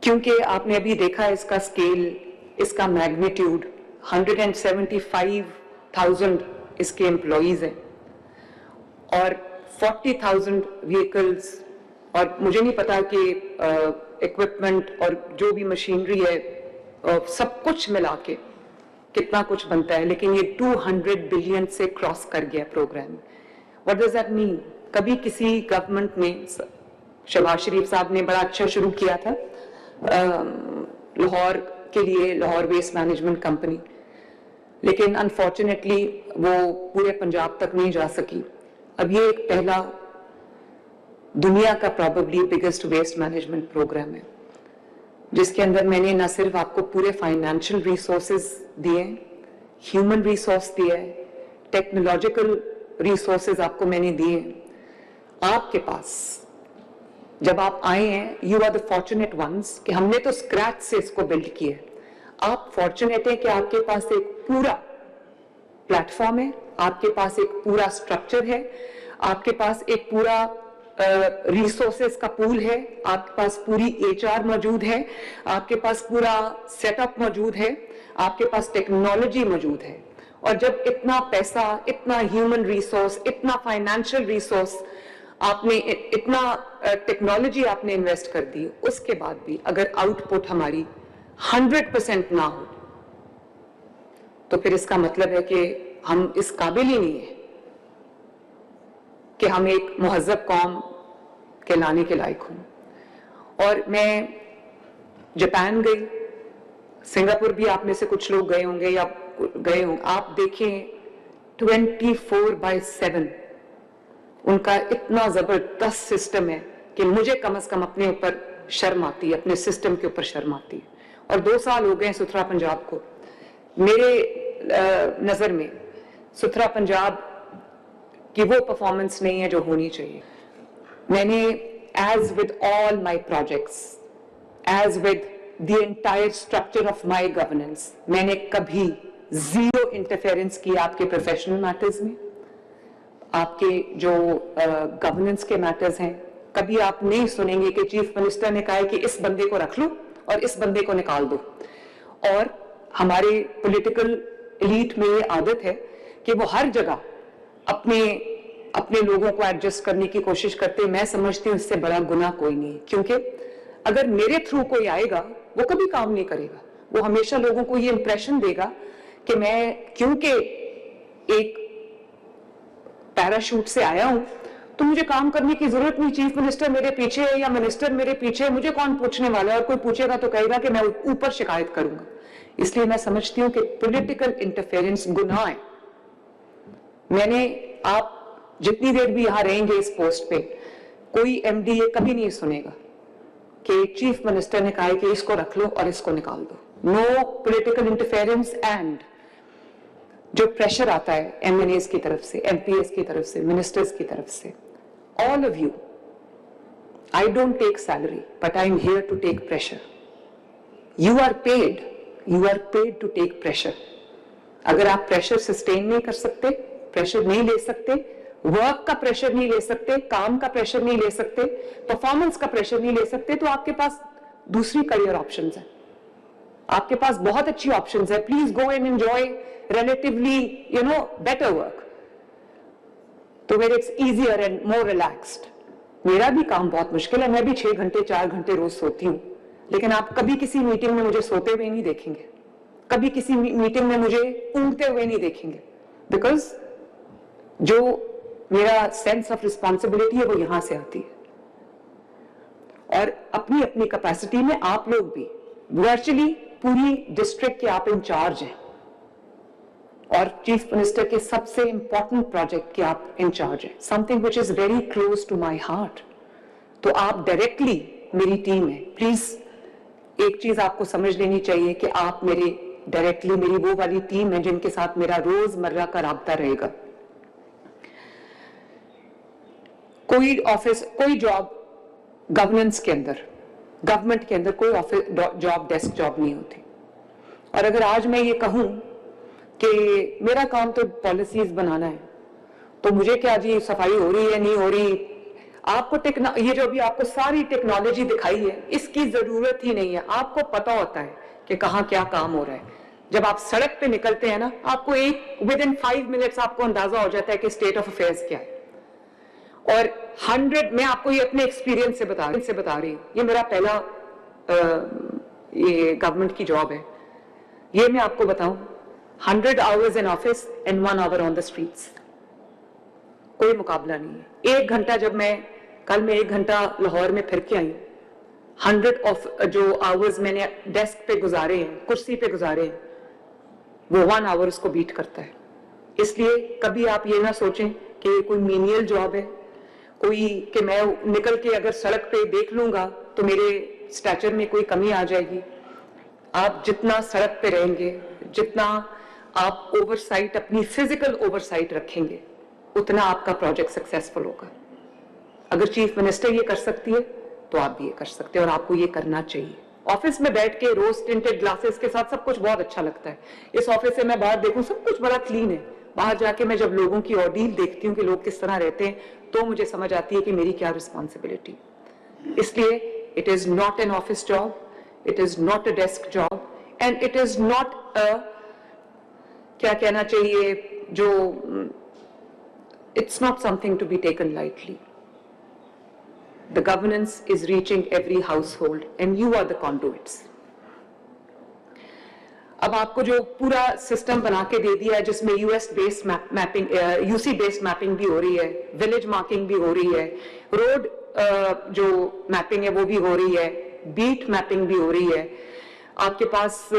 क्योंकि आपने अभी देखा इसका स्केल, इसका मैग्नीट्यूड, 175,000 इसके एम्प्लॉइज हैं और 40,000 व्हीकल्स, और मुझे नहीं पता कि इक्विपमेंट और जो भी मशीनरी है सब कुछ मिला के कितना कुछ बनता है, लेकिन ये 200 बिलियन से क्रॉस कर गया program. What does that mean? कभी किसी गवर्नमेंट में, शहबाज शरीफ साहब ने बड़ा अच्छा शुरू किया था लाहौर के लिए, लाहौर वेस्ट मैनेजमेंट कंपनी, लेकिन अनफॉर्चुनेटली वो पूरे पंजाब तक नहीं जा सकी। अब ये एक पहला दुनिया का probably biggest waste management program है, जिसके अंदर मैंने न सिर्फ आपको पूरे फाइनेंशियल रिसोर्सेज दिए, ह्यूमन रिसोर्स दिए, टेक्नोलॉजिकल रिसोर्सेज आपको मैंने दिए। आपके पास जब आप आए हैं, you are the fortunate ones कि हमने तो स्क्रैच से इसको बिल्ड किया है। आप फॉर्चुनेट हैं कि आपके पास एक पूरा प्लेटफॉर्म है, आपके पास एक पूरा स्ट्रक्चर है, आपके पास एक पूरा रिसोर्सेज का पूल है, आपके पास पूरी एचआर मौजूद है, आपके पास पूरा सेटअप मौजूद है, आपके पास टेक्नोलॉजी मौजूद है। और जब इतना पैसा, इतना ह्यूमन रिसोर्स, इतना फाइनेंशियल रिसोर्स आपने, इतना टेक्नोलॉजी आपने इन्वेस्ट कर दी, उसके बाद भी अगर आउटपुट हमारी 100% ना हो, तो फिर इसका मतलब है कि हम इस काबिल ही नहीं है कि हम एक मुहज़्ज़ब कौम कहलाने के लायक हों। और मैं जापान गई, सिंगापुर भी आप में से कुछ लोग गए होंगे या गए होंगे। आप देखें 24/7 उनका इतना जबरदस्त सिस्टम है कि मुझे कम से कम अपने ऊपर शर्म आती है, अपने सिस्टम के ऊपर शर्म आती है। और 2 साल हो गए सुथरा पंजाब को। मेरे नजर में सुथरा पंजाब की वो परफॉर्मेंस नहीं है जो होनी चाहिए। मैंने as with all my projects, as with the entire structure of my governance, मैंने कभी जीरो इंटरफेरेंस किया आपके प्रोफेशनल मैटर्स में, आपके जो गवर्नेंस के मैटर्स हैं। कभी आप नहीं सुनेंगे कि चीफ मिनिस्टर ने कहा है कि इस बंदे को रख लो और इस बंदे को निकाल दो। और हमारे पॉलिटिकल एलीट में ये आदत है कि वो हर जगह अपने लोगों को एडजस्ट करने की कोशिश करते हैं। मैं समझती हूँ इससे बड़ा गुनाह कोई नहीं, क्योंकि अगर मेरे थ्रू कोई आएगा वो कभी काम नहीं करेगा। वो हमेशा लोगों को ये इंप्रेशन देगा कि मैं क्योंकि एक पैराशूट से आया हूं तो मुझे काम करने की जरूरत नहीं, चीफ मिनिस्टर मेरे पीछे है या मिनिस्टर मेरे पीछे है, मुझे कौन पूछने वाला है। और कोई पूछेगा तो कहेगा कि मैं ऊपर शिकायत करूंगा। इसलिए मैं समझती हूं कि पॉलिटिकल इंटरफेरेंस गुनाह है। आप जितनी देर भी यहां रहेंगे इस पोस्ट पे, कोई एमडी ये कभी नहीं सुनेगा कि चीफ मिनिस्टर ने कहा है कि इसको रख लो और इसको निकाल दो। No political interference. एंड जो प्रेशर आता है एमएनएस की तरफ से, एमपीएस की तरफ से, मिनिस्टर्स की तरफ से, all of you, I don't take salary but I am here to take pressure. You are paid to take pressure. अगर आप प्रेशर सस्टेन नहीं कर सकते, प्रेशर नहीं ले सकते, वर्क का प्रेशर नहीं ले सकते, काम का प्रेशर नहीं ले सकते, परफॉर्मेंस का प्रेशर नहीं ले सकते, तो आपके पास दूसरी करियर ऑप्शंस है, आपके पास बहुत अच्छी ऑप्शंस है। Please go and enjoy relatively better work तो where it's easier and more relaxed। मेरा भी काम बहुत मुश्किल है, मैं भी 6 घंटे 4 घंटे रोज सोती हूँ, लेकिन आप कभी किसी मीटिंग में मुझे सोते हुए नहीं देखेंगे, कभी किसी मीटिंग में मुझे ऊँगते हुए नहीं देखेंगे, बिकॉज जो मेरा सेंस ऑफ रिस्पॉन्सिबिलिटी है वो यहां से आती है। और अपनी अपनी कैपेसिटी में आप लोग भी वर्चुअली पूरी डिस्ट्रिक्ट के आप इंचार्ज हैं और चीफ मिनिस्टर के सबसे इंपॉर्टेंट प्रोजेक्ट के आप इंचार्ज हैं, something which is very close to my heart. तो आप डायरेक्टली मेरी टीम है। प्लीज एक चीज आपको समझ लेनी चाहिए कि आप मेरी वो वाली टीम है जिनके साथ मेरा रोजमर्रा का राब्ता रहेगा। कोई ऑफिस, कोई जॉब गवर्नेंस के अंदर, गवर्नमेंट के अंदर कोई ऑफिस जॉब डेस्क जॉब नहीं होती। और अगर आज मैं ये कहूं कि मेरा काम तो पॉलिसीज बनाना है, तो मुझे क्या जी सफाई हो रही है नहीं हो रही, आपको ये जो अभी आपको सारी टेक्नोलॉजी दिखाई है, इसकी जरूरत ही नहीं है। आपको पता होता है कि कहाँ क्या काम हो रहा है। जब आप सड़क पे निकलते हैं ना, आपको विद इन 5 मिनट्स आपको अंदाजा हो जाता है कि स्टेट ऑफ अफेयर्स क्या है। और 100, मैं आपको ये अपने एक्सपीरियंस से बता रही हूँ, ये मेरा पहला ये गवर्नमेंट की जॉब है। ये मैं आपको बताऊं, 100 hours in office and 1 hour on the streets, कोई मुकाबला नहीं है। 1 घंटा कल मैं 1 घंटा लाहौर में फिर के आई, 100 ऑफ जो आवर्स मैंने डेस्क पे गुजारे हैं, कुर्सी पे गुजारे हैं, वो 1 आवर उसको बीट करता है। इसलिए कभी आप ये ना सोचें कि ये कोई मीनियल जॉब है, कि मैं निकल के अगर सड़क पे देख लूंगा तो मेरे स्टैचर में कोई कमी आ जाएगी। आप जितना सड़क पे रहेंगे, जितना आप ओवरसाइट, अपनी फिजिकल ओवरसाइट रखेंगे, उतना आपका प्रोजेक्ट सक्सेसफुल होगा। अगर चीफ मिनिस्टर ये कर सकती है तो आप भी ये कर सकते हैं, और आपको ये करना चाहिए। ऑफिस में बैठ के रोज टिंटेड ग्लासेस के साथ सब कुछ बहुत अच्छा लगता है। इस ऑफिस से मैं बाहर देखूं, सब कुछ बड़ा क्लीन है। बाहर जाके मैं जब लोगों की ऑर्डील देखती हूँ कि लोग किस तरह रहते हैं, तो मुझे समझ आती है कि मेरी क्या रिस्पॉन्सिबिलिटी। इसलिए it is not an office job, it is not a desk job, and it is not क्या कहना चाहिए, जो it's not something to be taken lightly. The governance is reaching every household and you are the conduits. अब आपको जो पूरा system बना के दे दिया है, जिसमें US based mapping, UC based mapping भी हो रही है, विलेज मार्किंग भी हो रही है, रोड जो मैपिंग है वो भी हो रही है, बीट मैपिंग भी हो रही है, आपके पास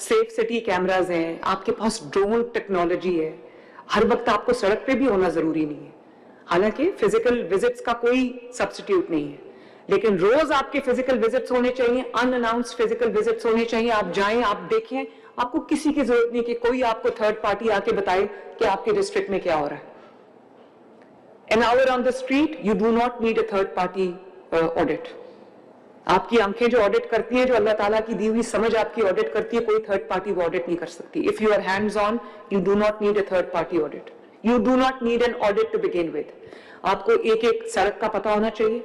सेफ सिटी कैमराज हैं, आपके पास ड्रोन टेक्नोलॉजी है। हर वक्त आपको सड़क पे भी होना जरूरी नहीं है। हालांकि फिजिकल विजिट्स का कोई सब्स्टिट्यूट नहीं है, लेकिन रोज आपके फिजिकल विजिट्स होने चाहिए, अनअनाउंस्ड फिजिकल विजिट्स होने चाहिए। आप जाएं, आप देखें, आपको किसी की जरूरत नहीं कि कोई आपको थर्ड पार्टी आके बताए कि आपके डिस्ट्रिक्ट में क्या हो रहा है। An hour on the street, you do not need a third party audit. आपकी आंखें जो ऑडिट करती हैं, जो अल्लाह ताला की दी हुई समझ आपकी ऑडिट करती है, कोई थर्ड पार्टी वो ऑडिट नहीं कर सकती। If you are hands on, you do not need a third party audit, you do not need an audit to begin with. आपको एक एक सड़क का पता होना चाहिए,